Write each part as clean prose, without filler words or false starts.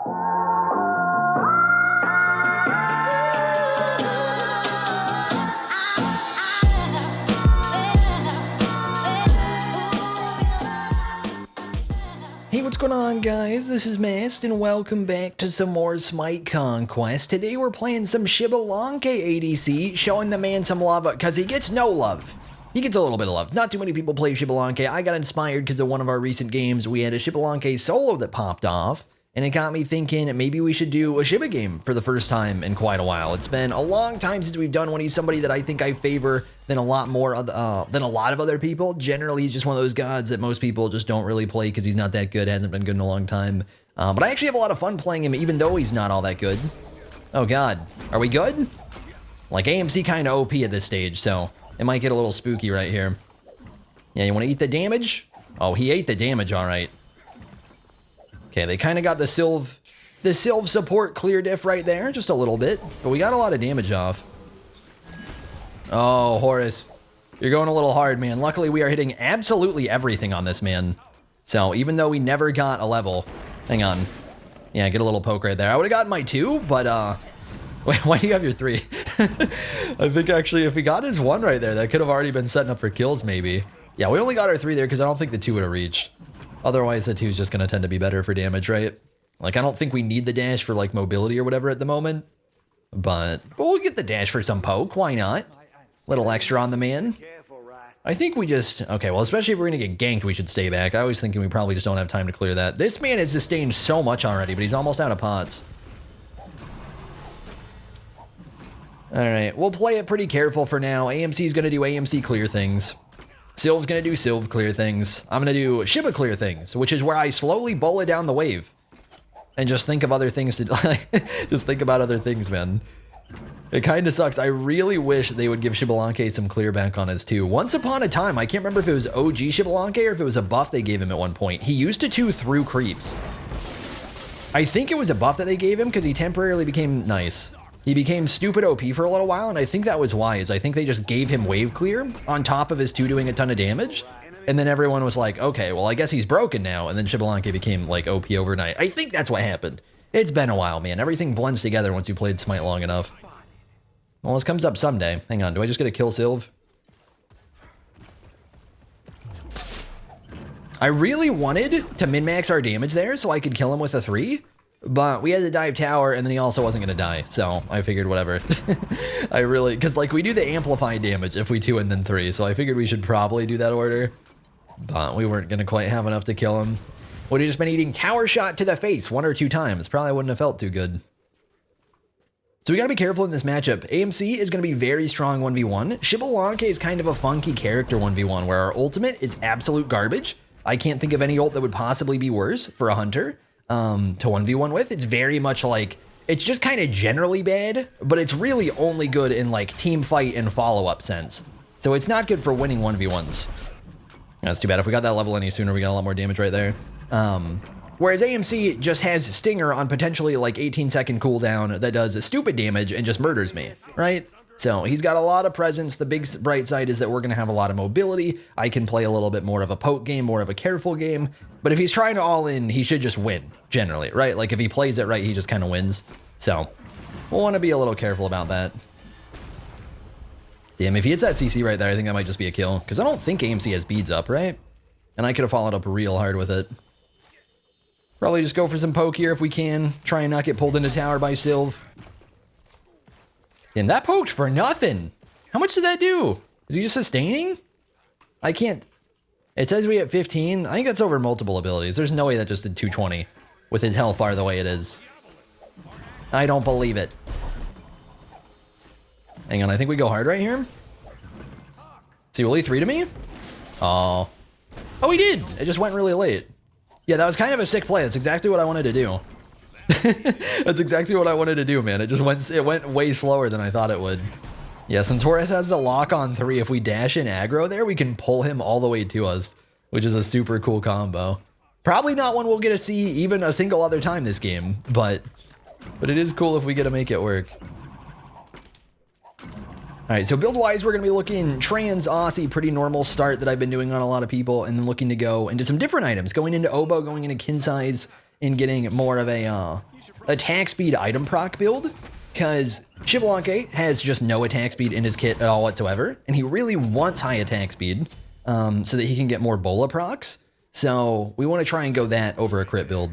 Hey, what's going on, guys? This is Mast, and welcome back to some more SMITE Conquest. Today we're playing some Xbalanque ADC, showing the man some love, because he gets no love. He gets a little bit of love. Not too many people play Xbalanque. I got inspired because of one of our recent games. We had a Xbalanque solo that popped off, and it got me thinking maybe we should do a Shiba game for the first time in quite a while. It's been a long time since we've done one. He's somebody that I think I favor than a lot of other people. Generally, he's just one of those gods that most people just don't really play because he's not that good, hasn't been good in a long time. But I actually have a lot of fun playing him, even though he's not all that good. Oh god, are we good? Like, AMC kind of OP at this stage, so it might get a little spooky right here. Yeah, you want to eat the damage? Oh, he ate the damage, all right. Okay, they kind of got the Sylve support clear diff right there, just a little bit, but we got a lot of damage off. Oh, Horus, you're going a little hard, man. Luckily, we are hitting absolutely everything on this man. So even though we never got a level, hang on. Yeah, get a little poke right there. I would have gotten my 2, but wait, why do you have your 3? I think actually if we got his 1 right there, that could have already been setting up for kills maybe. Yeah, we only got our 3 there because I don't think the 2 would have reached. Otherwise, the 2 is just going to tend to be better for damage, right? Like, I don't think we need the dash for, like, mobility or whatever at the moment. But we'll get the dash for some poke. Why not? Little extra on the man. I think we just... Okay, well, especially if we're going to get ganked, we should stay back. I was thinking we probably just don't have time to clear that. This man has sustained so much already, but he's almost out of pots. Alright, we'll play it pretty careful for now. AMC's going to do AMC clear things. Sylve's gonna do Sylve clear things. I'm gonna do Shiba clear things, which is where I slowly bowl it down the wave. And just think of other things to just think about other things, man. It kind of sucks. I really wish they would give Xbalanque some clear back on his 2. Once upon a time, I can't remember if it was OG Xbalanque or if it was a buff they gave him at one point. He used to 2 through creeps. I think it was a buff that they gave him because he temporarily became nice. He became stupid OP for a little while, and I think that was wise. I think they just gave him wave clear on top of his 2 doing a ton of damage, and then everyone was like, okay, well, I guess he's broken now, and then Xbalanque became, like, OP overnight. I think that's what happened. It's been a while, man. Everything blends together once you played Smite long enough. Well, this comes up someday. Hang on, do I just get a kill Sylve? I really wanted to min-max our damage there so I could kill him with a 3. But we had to dive tower, and then he also wasn't going to die, so I figured whatever. Because, like, we do the amplified damage if we 2 and then 3, so I figured we should probably do that order. But we weren't going to quite have enough to kill him. Would have just been eating tower shot to the face 1 or 2 times. Probably wouldn't have felt too good. So we got to be careful in this matchup. AMC is going to be very strong 1v1. Xbalanque is kind of a funky character 1v1, where our ultimate is absolute garbage. I can't think of any ult that would possibly be worse for a hunter. To 1v1 with. It's very much like, it's just kind of generally bad, but it's really only good in like team fight and follow-up sense. So it's not good for winning 1v1s. That's too bad. If we got that level any sooner, we got a lot more damage right there. Whereas AMC just has Stinger on potentially like 18-second cooldown that does stupid damage and just murders me, right? So he's got a lot of presence. The big bright side is that we're going to have a lot of mobility. I can play a little bit more of a poke game, more of a careful game. But if he's trying to all in, he should just win, generally, right? Like if he plays it right, he just kind of wins. So we'll want to be a little careful about that. Damn, if he hits that CC right there, I think that might just be a kill. Because I don't think AMC has beads up, right? And I could have followed up real hard with it. Probably just go for some poke here if we can. Try and not get pulled into tower by Sylve. And that poked for nothing. How much did that do? Is he just sustaining? I can't. It says we hit 15. I think that's over multiple abilities. There's no way that just did 220 with his health bar the way it is. I don't believe it. Hang on, I think we go hard right here. See, will he 3 to me? Oh. Oh, he did. It just went really late. Yeah, that was kind of a sick play. That's exactly what I wanted to do. That's exactly what I wanted to do, man. It went way slower than I thought it would. Yeah, since Horus has the lock on 3, if we dash in aggro there, we can pull him all the way to us, which is a super cool combo. Probably not one we'll get to see even a single other time this game, but it is cool if we get to make it work. All right, so build-wise, we're going to be looking trans, Aussie, pretty normal start that I've been doing on a lot of people, and then looking to go into some different items, going into Oboe, going into Kin Size, in getting more of a attack speed item proc build, because Xbalanque has just no attack speed in his kit at all whatsoever, and he really wants high attack speed so that he can get more bola procs. So we want to try and go that over a crit build,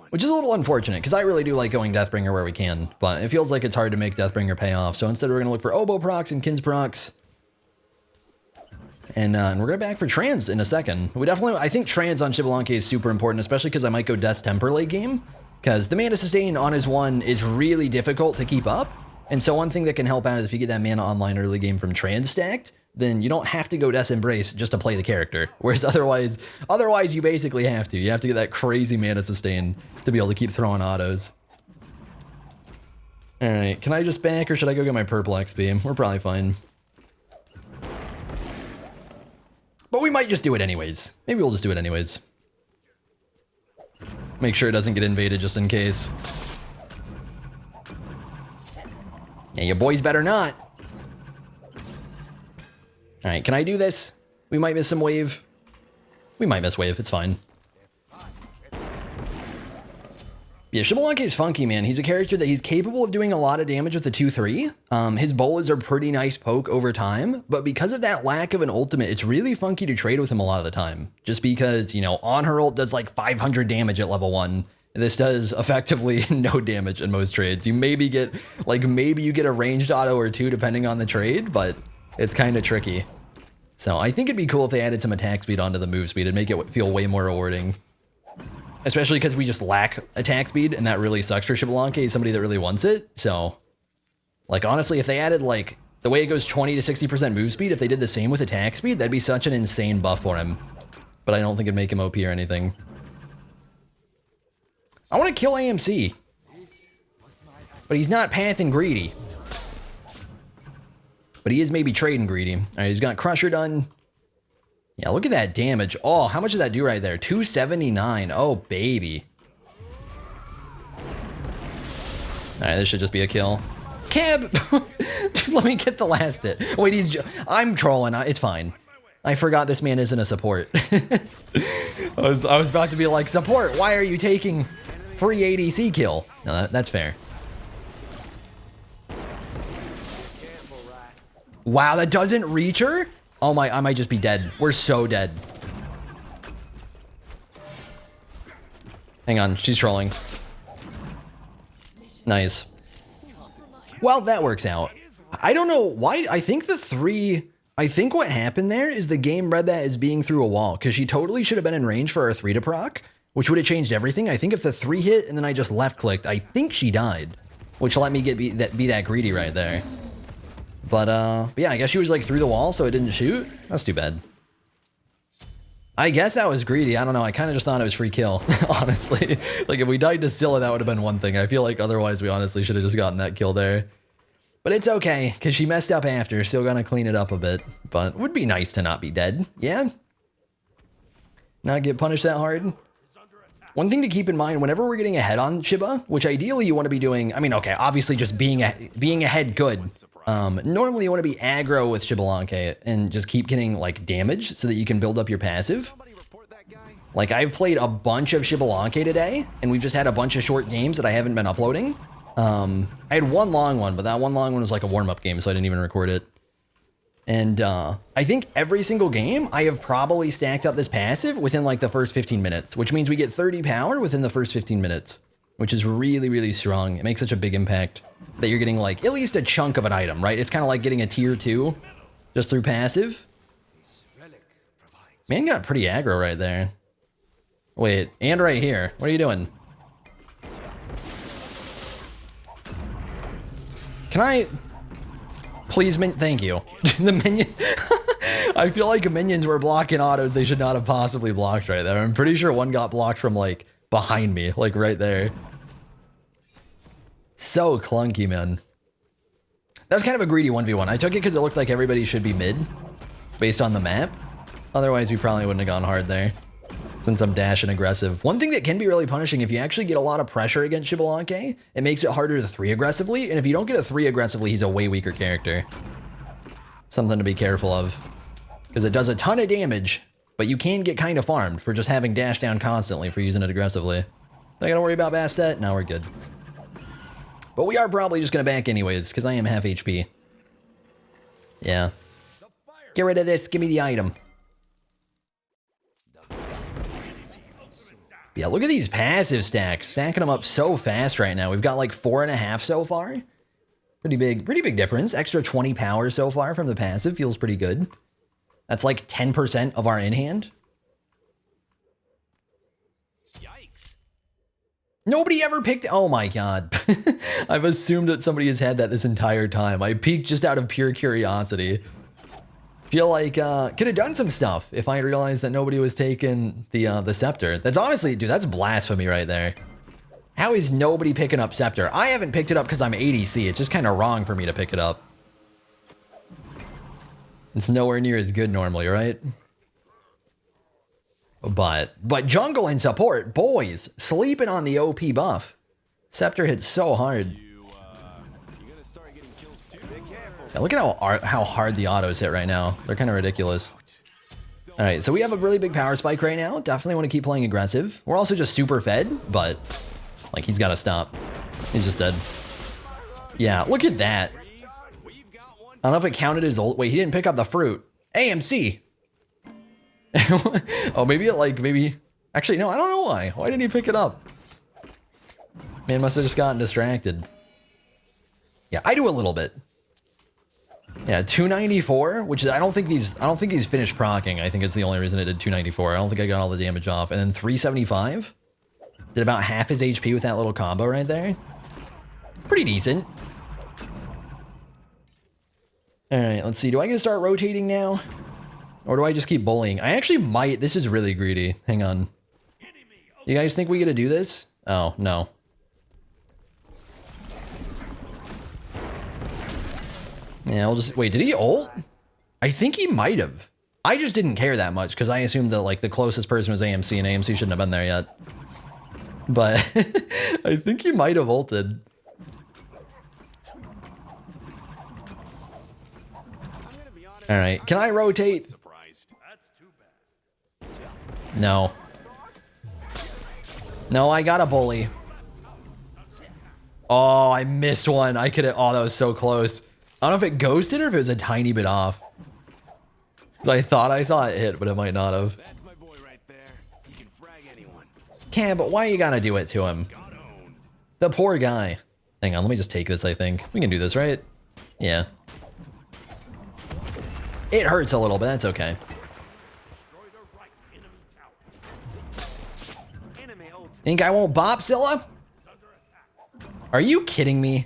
which is a little unfortunate because I really do like going Deathbringer where we can, but it feels like it's hard to make Deathbringer pay off. So instead we're going to look for Oboe procs and Kins procs. And we're going back for Trans in a second. I think Trans on Xbalanque is super important, especially because I might go Death's Temper late game, because the mana sustain on his one is really difficult to keep up. And so one thing that can help out is if you get that mana online early game from Trans stacked, then you don't have to go Death's Embrace just to play the character. Whereas otherwise you basically have to. You have to get that crazy mana sustain to be able to keep throwing autos. All right, can I just back or should I go get my purple XP? We're probably fine. But we might just do it anyways. Maybe we'll just do it anyways. Make sure it doesn't get invaded just in case. Yeah, your boys better not. All right, can I do this? We might miss some wave. We might miss wave, it's fine. Yeah, Xbalanque is funky, man. He's a character that he's capable of doing a lot of damage with the 2-3. His bolas are pretty nice poke over time, but because of that lack of an ultimate, it's really funky to trade with him a lot of the time. Just because, you know, on her ult does like 500 damage at level 1. This does effectively no damage in most trades. You maybe get, maybe you get a ranged auto or two depending on the trade, but it's kind of tricky. So I think it'd be cool if they added some attack speed onto the move speed and make it feel way more rewarding. Especially because we just lack attack speed, and that really sucks for Xbalanque. He's somebody that really wants it. So, like, honestly, if they added, like, the way it goes 20 to 60% move speed, if they did the same with attack speed, that'd be such an insane buff for him. But I don't think it'd make him OP or anything. I want to kill AMC. But he's not pathing greedy. But he is maybe trading greedy. All right, he's got Crusher done. Yeah, look at that damage. Oh, how much did that do right there? 279. Oh, baby. All right, this should just be a kill. Cab! Dude, let me get the last hit. Wait, I'm trolling. It's fine. I forgot this man isn't a support. I was about to be like, support, why are you taking free ADC kill? No, that's fair. Wow, that doesn't reach her? Oh my, I might just be dead. We're so dead. Hang on, she's trolling. Nice. Well, that works out. I don't know why. I think what happened there is the game read that as being through a wall, because she totally should have been in range for our 3 to proc, which would have changed everything. I think if the 3 hit and then I just left clicked, I think she died, which let me be that greedy right there. But yeah, I guess she was like through the wall, so it didn't shoot. That's too bad. I guess that was greedy. I don't know. I kind of just thought it was free kill, honestly. Like, if we died to Scylla, that would have been one thing. I feel like otherwise we honestly should have just gotten that kill there. But it's okay, because she messed up after. Still gonna clean it up a bit. But it would be nice to not be dead. Yeah? Not get punished that hard. One thing to keep in mind, whenever we're getting ahead on Shiba, which ideally you want to be doing, I mean, okay, obviously just being ahead good. Normally you want to be aggro with Xbalanque and just keep getting like damage so that you can build up your passive. Like, I've played a bunch of Xbalanque today, and we've just had a bunch of short games that I haven't been uploading. I had one long one, but that one long one was like a warm-up game, so I didn't even record it. And I think every single game, I have probably stacked up this passive within like the first 15 minutes, which means we get 30 power within the first 15 minutes, which is really, really strong. It makes such a big impact that you're getting like at least a chunk of an item, right? It's kind of like getting a tier 2 just through passive. Man got pretty aggro right there. Wait, and right here. What are you doing? Can I... Please, thank you. The minion... I feel like minions were blocking autos they should not have possibly blocked right there. I'm pretty sure one got blocked from, like, behind me. Like, right there. So clunky, man. That was kind of a greedy 1v1. I took it because it looked like everybody should be mid, based on the map. Otherwise, we probably wouldn't have gone hard there, since I'm dash and aggressive. One thing that can be really punishing, if you actually get a lot of pressure against Xbalanque, it makes it harder to 3 aggressively, and if you don't get a 3 aggressively, he's a way weaker character. Something to be careful of, because it does a ton of damage, but you can get kind of farmed for just having dash down constantly for using it aggressively. I gotta worry about Bastet? No, we're good. But we are probably just gonna back anyways, because I am half HP. Yeah. Get rid of this, give me the item. Yeah, look at these passive stacks. Stacking them up so fast right now. We've got like 4.5 so far. Pretty big difference. Extra 20 power so far from the passive feels pretty good. That's like 10% of our in-hand. Yikes. Nobody ever picked, oh my god. I've assumed that somebody has had that this entire time. I peeked just out of pure curiosity. Feel like, could have done some stuff if I realized that nobody was taking the Scepter. That's honestly, dude, that's blasphemy right there. How is nobody picking up Scepter? I haven't picked it up because I'm ADC. It's just kind of wrong for me to pick it up. It's nowhere near as good normally, right? But jungle and support, boys, sleeping on the OP buff. Scepter hits so hard. Yeah, look at how hard the autos hit right now. They're kind of ridiculous. All right, so we have a really big power spike right now. Definitely want to keep playing aggressive. We're also just super fed, but like he's got to stop. He's just dead. Yeah, look at that. I don't know if it counted as ult. Wait, he didn't pick up the fruit. AMC. Oh, maybe. Actually, no, I don't know why. Why didn't he pick it up? Man must have just gotten distracted. Yeah, I do a little bit. Yeah, 294, which is I don't think he's finished proccing. I think it's the only reason it did 294. I don't think I got all the damage off. And then 375. Did about half his HP with that little combo right there. Pretty decent. All right, let's see. Do I get to start rotating now? Or do I just keep bullying? I actually might. This is really greedy. Hang on. You guys think we get to do this? Oh, no. Yeah, I'll just... Wait, did he ult? I think he might have. I just didn't care that much because I assumed that, like, the closest person was AMC, and AMC shouldn't have been there yet. But I think he might have ulted. All right, can I rotate? No. No, I got a bully. Oh, I missed one. I could have... Oh, that was so close. I don't know if it ghosted or if it was a tiny bit off. I thought I saw it hit, but it might not have. That's my boy right there. He can frag anyone. Cam, but why you gotta do it to him? The poor guy. Hang on, let me just take this, I think. We can do this, right? Yeah. It hurts a little, but that's okay. Think I won't bop, Scylla? Are you kidding me?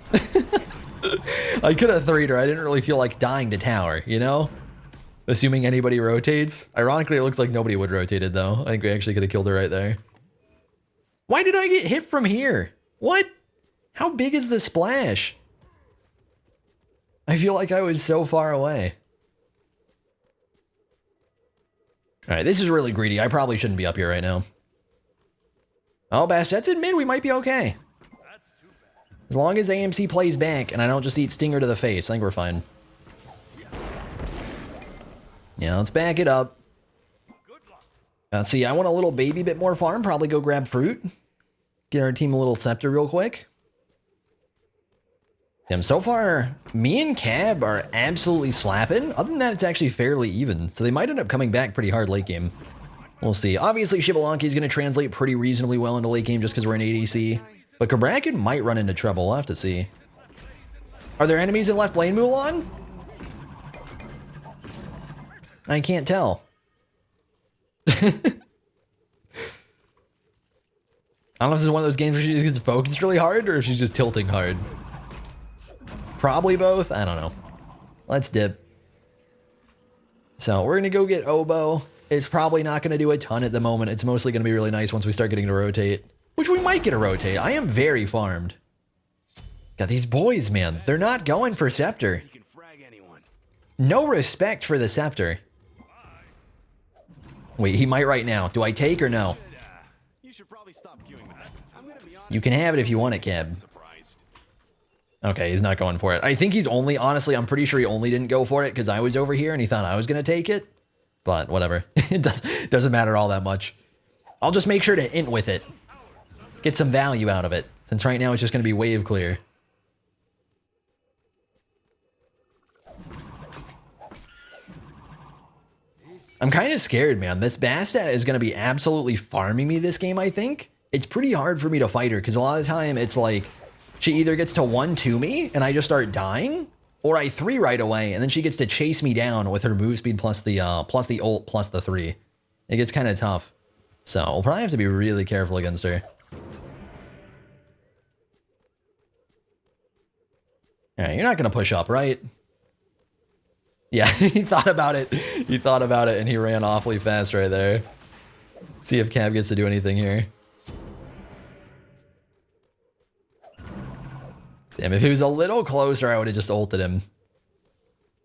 I could have 3'd her. I didn't really feel like dying to tower, you know? Assuming anybody rotates. Ironically, it looks like nobody would rotate it, though. I think we actually could have killed her right there. Why did I get hit from here? What? How big is the splash? I feel like I was so far away. All right, this is really greedy. I probably shouldn't be up here right now. Oh, Bastet's in mid. We might be okay. As long as AMC plays back and I don't just eat Stinger to the face, I think we're fine. Yeah, let's back it up. Let's see, I want a little baby bit more farm. Probably go grab fruit. Get our team a little Scepter real quick. Damn, so far, me and Cab are absolutely slapping. Other than that, it's actually fairly even. So they might end up coming back pretty hard late game. We'll see. Obviously, Xbalanque is going to translate pretty reasonably well into late game just because we're in ADC. But Kraken might run into trouble. We'll have to see. Are there enemies in left lane, Mulan? I can't tell. I don't know if this is one of those games where she gets focused really hard or if she's just tilting hard. Probably both. I don't know. Let's dip. So we're going to go get Oboe. It's probably not going to do a ton at the moment. It's mostly going to be really nice once we start getting to rotate. Which we might get a rotate. I am very farmed. Got these boys, man. They're not going for Scepter. No respect for the Scepter. Wait, he might right now. Do I take or no? You can have it if you want it, Cab. Okay, he's not going for it. I think he's only, honestly, I'm pretty sure he only didn't go for it because I was over here and he thought I was going to take it. But whatever. It doesn't matter all that much. I'll just make sure to int with it. Get some value out of it. Since right now it's just going to be wave clear. I'm kind of scared, man. This Basta is going to be absolutely farming me this game, I think. It's pretty hard for me to fight her, because a lot of the time it's like, she either gets to 1-2 me, and I just start dying, or I 3 right away, and then she gets to chase me down with her move speed plus the ult plus the 3. It gets kind of tough. So, we'll probably have to be really careful against her. Alright, you're not going to push up, right? Yeah, he thought about it. He thought about it, and he ran awfully fast right there. See if Cab gets to do anything here. Damn, if he was a little closer, I would have just ulted him.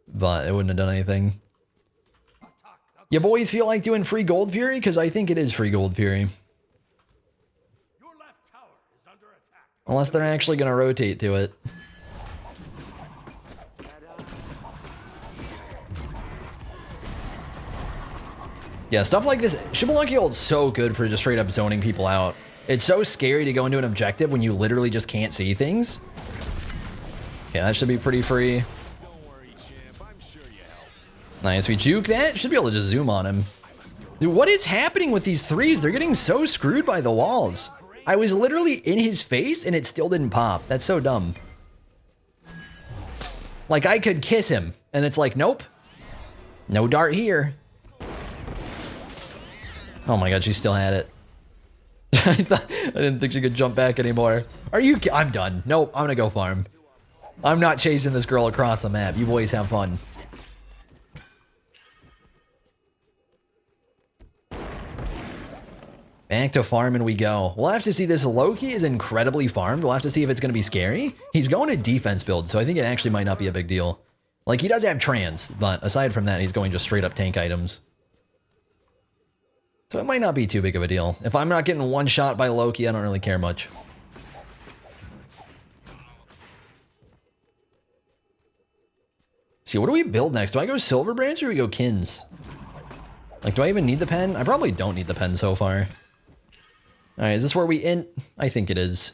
But it wouldn't have done anything. You boys feel like doing free Gold Fury? Because I think it is free Gold Fury. Unless they're actually going to rotate to it. Yeah, stuff like this. Xbalanque ult's so good for just straight up zoning people out. It's so scary to go into an objective when you literally just can't see things. Yeah, that should be pretty free. Nice, we juke that. Should be able to just zoom on him. Dude, what is happening with these threes? They're getting so screwed by the walls. I was literally in his face and it still didn't pop. That's so dumb. Like, I could kiss him and it's like, nope. No dart here. Oh my god, she still had it. I didn't think she could jump back anymore. Are you? I'm done. Nope, I'm gonna go farm. I'm not chasing this girl across the map. You boys have fun. Back to farming we go. We'll have to see. This Loki is incredibly farmed. We'll have to see if it's gonna be scary. He's going to defense build, so I think it actually might not be a big deal. Like, he does have trans, but aside from that, he's going just straight up tank items. So it might not be too big of a deal. If I'm not getting one shot by Loki, I don't really care much. See, what do we build next? Do I go Silver Branch or do we go Kins? Like, do I even need the pen? I probably don't need the pen so far. Alright, is this where we int? I think it is.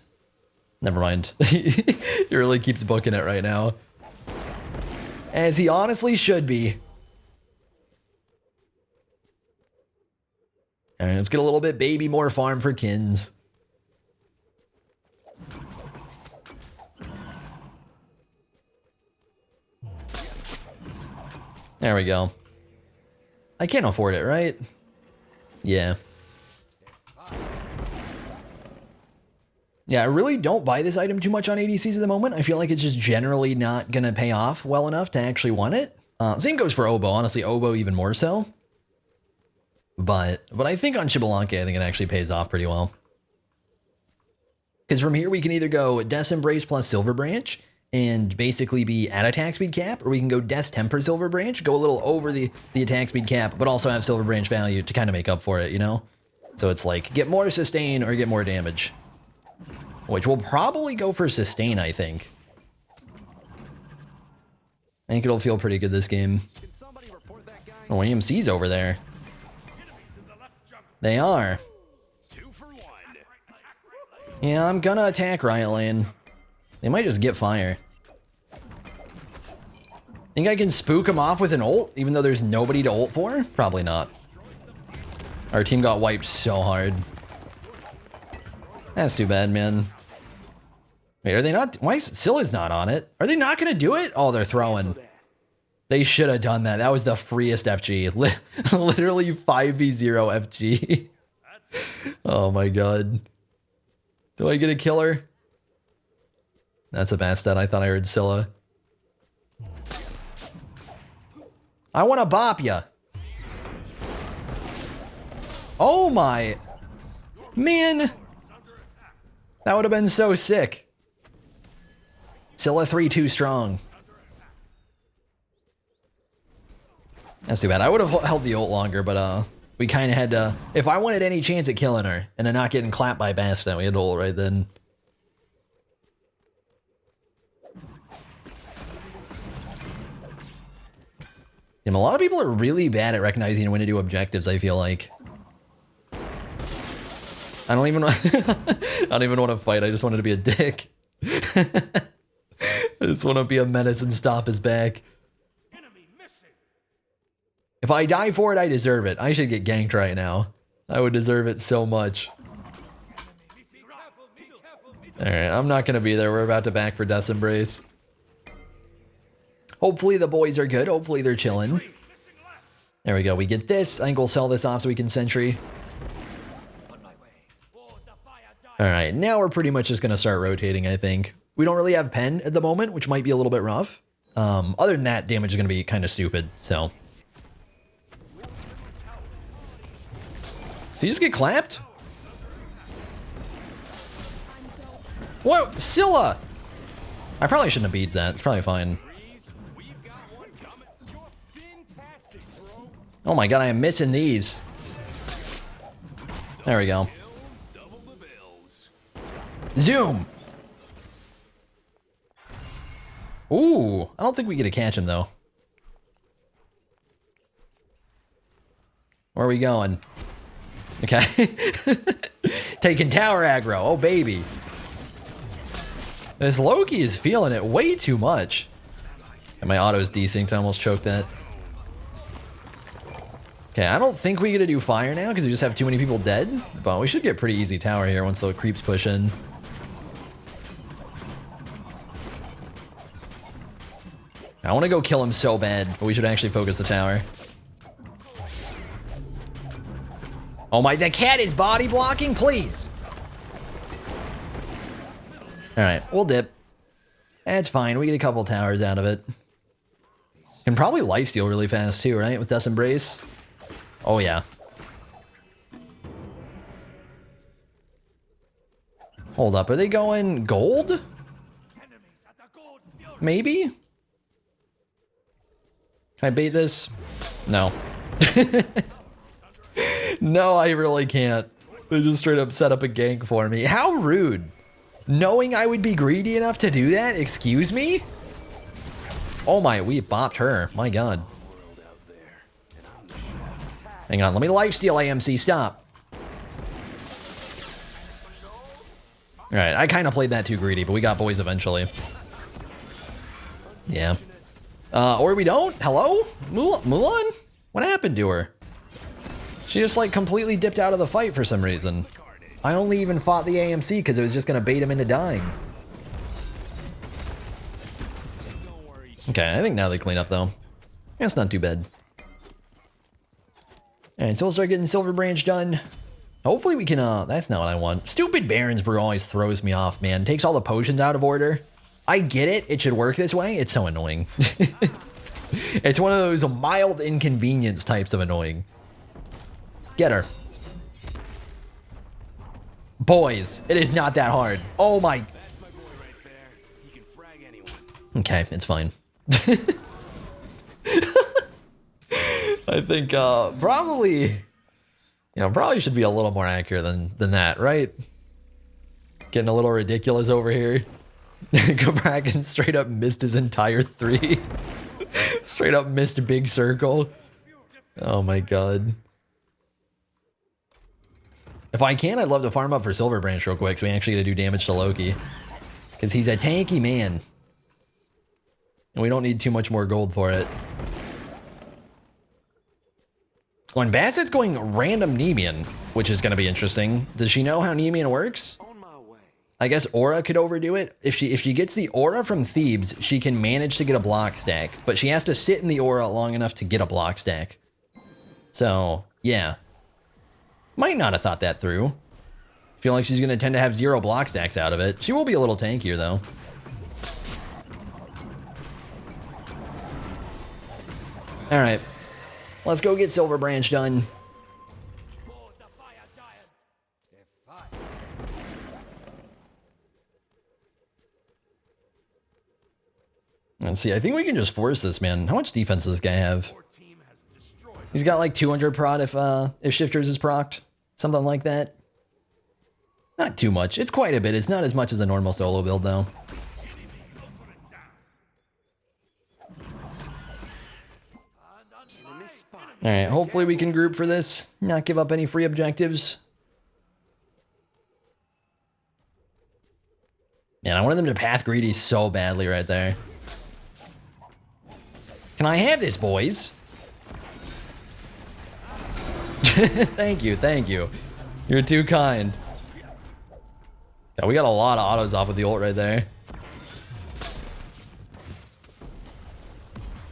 Never mind. He really keeps booking it right now. As he honestly should be. Alright, let's get a little bit baby more farm for Kins. There we go. I can't afford it, right? Yeah. Yeah, I really don't buy this item too much on ADCs at the moment. I feel like it's just generally not gonna pay off well enough to actually want it. Same goes for Oboe, honestly, Oboe even more so. But I think on Xbalanque, I think it actually pays off pretty well. Because from here, we can either go Death's Embrace plus Silver Branch and basically be at attack speed cap, or we can go Death's Temper Silver Branch, go a little over the attack speed cap, but also have Silver Branch value to kind of make up for it, you know? So it's like, get more sustain or get more damage. Which we'll probably go for sustain, I think. I think it'll feel pretty good this game. Oh, AMC's over there. They are. Yeah, I'm gonna attack Riot Lane. They might just get fire. Think I can spook him off with an ult, even though there's nobody to ult for? Probably not. Our team got wiped so hard. That's too bad, man. Wait, are they not? Why is Scylla's not on it? Are they not gonna do it? Oh, they're throwing. They should have done that. That was the freest FG. Literally 5v0 FG. Oh my god. Do I get a killer? That's a bad stat. I thought I heard Scylla. I want to bop ya. Oh my. Man. That would have been so sick. Scylla 3-2 strong. That's too bad. I would have held the ult longer, but we kind of had to... If I wanted any chance at killing her and then not getting clapped by Basta, we had to ult right then. And a lot of people are really bad at recognizing when to do objectives, I feel like. I don't even want to fight. I just wanted to be a dick. I just want to be a menace and stop his back. If I die for it, I deserve it. I should get ganked right now. I would deserve it so much. Alright, I'm not going to be there. We're about to back for Death's Embrace. Hopefully the boys are good. Hopefully they're chilling. There we go. We get this. I think we'll sell this off so we can sentry. Alright, now we're pretty much just going to start rotating, I think. We don't really have pen at the moment, which might be a little bit rough. Other than that, damage is going to be kind of stupid, so. Did you just get clapped? What? Scylla! I probably shouldn't have beads that. It's probably fine. Oh my god, I am missing these. There we go. Zoom! Ooh, I don't think we get to catch him though. Where are we going? Okay. Taking tower aggro. Oh, baby. This Loki is feeling it way too much. And my auto's desynced. I almost choked that. Okay, I don't think we get to do fire now because we just have too many people dead. But we should get pretty easy tower here once the creeps push in. I want to go kill him so bad, but we should actually focus the tower. Oh my, the cat is body blocking, please. All right, we'll dip. That's fine, we get a couple towers out of it. Can probably lifesteal really fast too, right? With Death's Embrace. Oh yeah. Hold up, are they going gold? Maybe? Can I bait this? No. No, I really can't. They just straight up set up a gank for me. How rude. Knowing I would be greedy enough to do that? Excuse me? Oh my, we bopped her. My god. Hang on, let me lifesteal AMC, stop. Alright, I kind of played that too greedy, but we got boys eventually. Yeah. Or we don't? Hello? Mulan? What happened to her? She just like completely dipped out of the fight for some reason. I only even fought the AMC because it was just going to bait him into dying. Okay, I think now they clean up though. That's not too bad. Alright, so we'll start getting Silver Branch done. Hopefully we can, that's not what I want. Stupid Baron's Brew always throws me off, man. Takes all the potions out of order. I get it, it should work this way. It's so annoying. It's one of those mild inconvenience types of annoying. Get her. Boys, it is not that hard. Oh my. Okay, it's fine. I think probably, probably should be a little more accurate than that, right? Getting a little ridiculous over here. Gabrakan straight up missed his entire 3. Straight up missed a big circle. Oh my god. If I can, I'd love to farm up for Silver Branch real quick so we actually get to do damage to Loki. Because he's a tanky man. And we don't need too much more gold for it. When Bassett's going random Nemean, which is going to be interesting. Does she know how Nemean works? I guess Aura could overdo it. If she gets the Aura from Thebes, she can manage to get a block stack. But she has to sit in the Aura long enough to get a block stack. So, yeah. Might not have thought that through. Feel like she's going to tend to have 0 block stacks out of it. She will be a little tankier, though. All right. Let's go get Silver Branch done. Let's see. I think we can just force this, man. How much defense does this guy have? He's got like 200 prod if Shifters is procced. Something like that. Not too much. It's quite a bit. It's not as much as a normal solo build, though. All right, hopefully we can group for this, not give up any free objectives. Man, I wanted them to path greedy so badly right there. Can I have this, boys? Thank you, thank you. You're too kind. Yeah, we got a lot of autos off with the ult right there.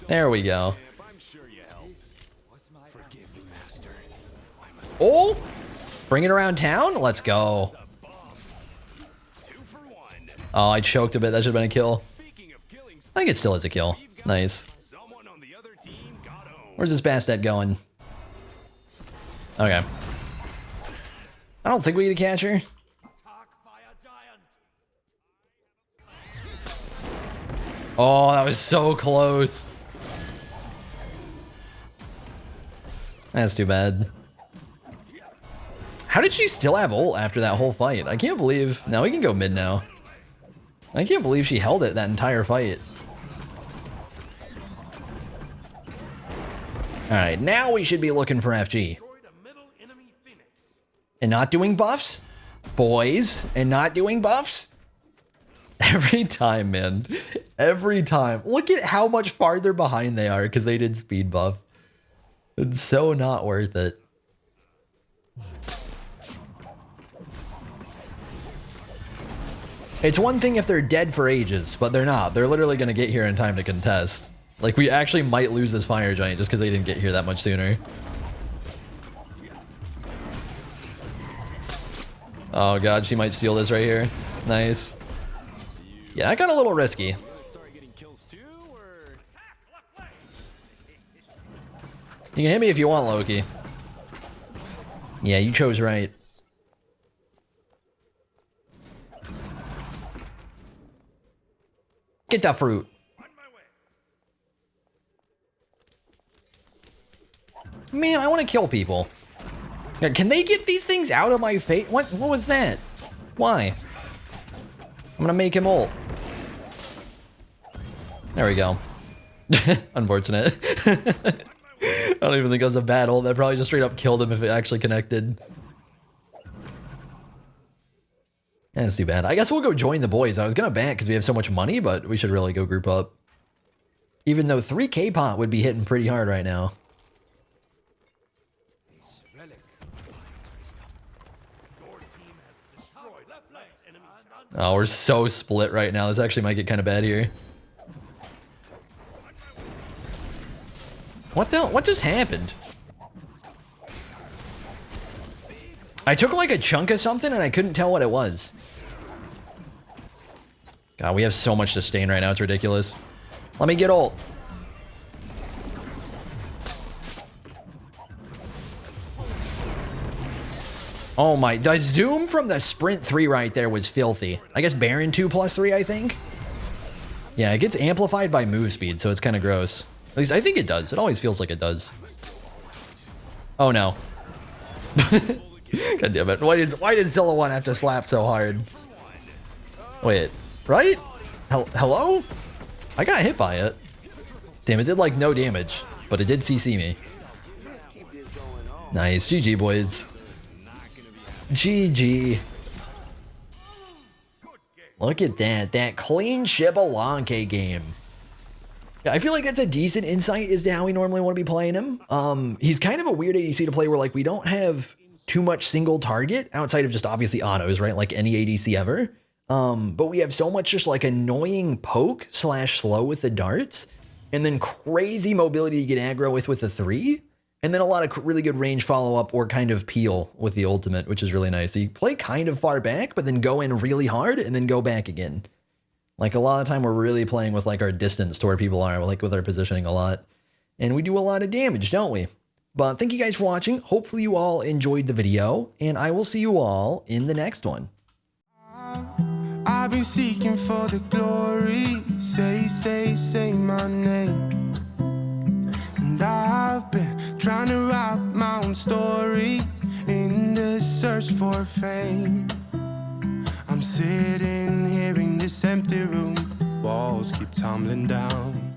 There we go. Oh! Bring it around town? Let's go. Oh, I choked a bit. That should have been a kill. I think it still is a kill. Nice. Where's this Bastet going? Okay. I don't think we get a catcher. Oh, that was so close. That's too bad. How did she still have ult after that whole fight? I can't believe... Now we can go mid now. I can't believe she held it that entire fight. Alright, now we should be looking for FG. And not doing buffs? Boys, and not doing buffs? Every time, man. Every time. Look at how much farther behind they are because they did speed buff. It's so not worth it. It's one thing if they're dead for ages, but they're not. They're literally going to get here in time to contest. Like, we actually might lose this fire giant just because they didn't get here that much sooner. Oh god, she might steal this right here. Nice. Yeah, that got a little risky. You can hit me if you want, Loki. Yeah, you chose right. Get that fruit. Man, I want to kill people. Can they get these things out of my face? What was that? Why? I'm gonna make him ult. There we go. Unfortunate. I don't even think that was a bad ult. That probably just straight up killed him if it actually connected. That's too bad. I guess we'll go join the boys. I was gonna ban it because we have so much money, but we should really go group up. Even though 3K pot would be hitting pretty hard right now. Oh, we're so split right now. This actually might get kind of bad here. What the hell? What just happened? I took like a chunk of something and I couldn't tell what it was. God, we have so much to stain right now. It's ridiculous. Let me get ult. Oh my, the zoom from the sprint 3 right there was filthy. I guess Baron 2+3, I think. Yeah, it gets amplified by move speed, so it's kind of gross. At least I think it does. It always feels like it does. Oh no. God damn it. Why does Zilla 1 have to slap so hard? Wait, right? Hello? I got hit by it. Damn, it did like no damage, but it did CC me. Nice, GG boys. GG. Look at that clean Xbalanque game. Yeah, I feel like that's a decent insight as to how we normally want to be playing him. He's kind of a weird ADC to play where like we don't have too much single target outside of just obviously autos, right? Like any ADC ever. But we have so much just like annoying poke / slow with the darts and then crazy mobility to get aggro with the 3. And then a lot of really good range follow-up or kind of peel with the ultimate, which is really nice. So you play kind of far back, but then go in really hard and then go back again. Like a lot of time we're really playing with like our distance to where people are, like with our positioning a lot. And we do a lot of damage, don't we? But thank you guys for watching. Hopefully you all enjoyed the video, and I will see you all in the next one. I've been seeking for the glory. Say my name. And I've been trying to write my own story in the search for fame. I'm sitting here in this empty room, walls keep tumbling down.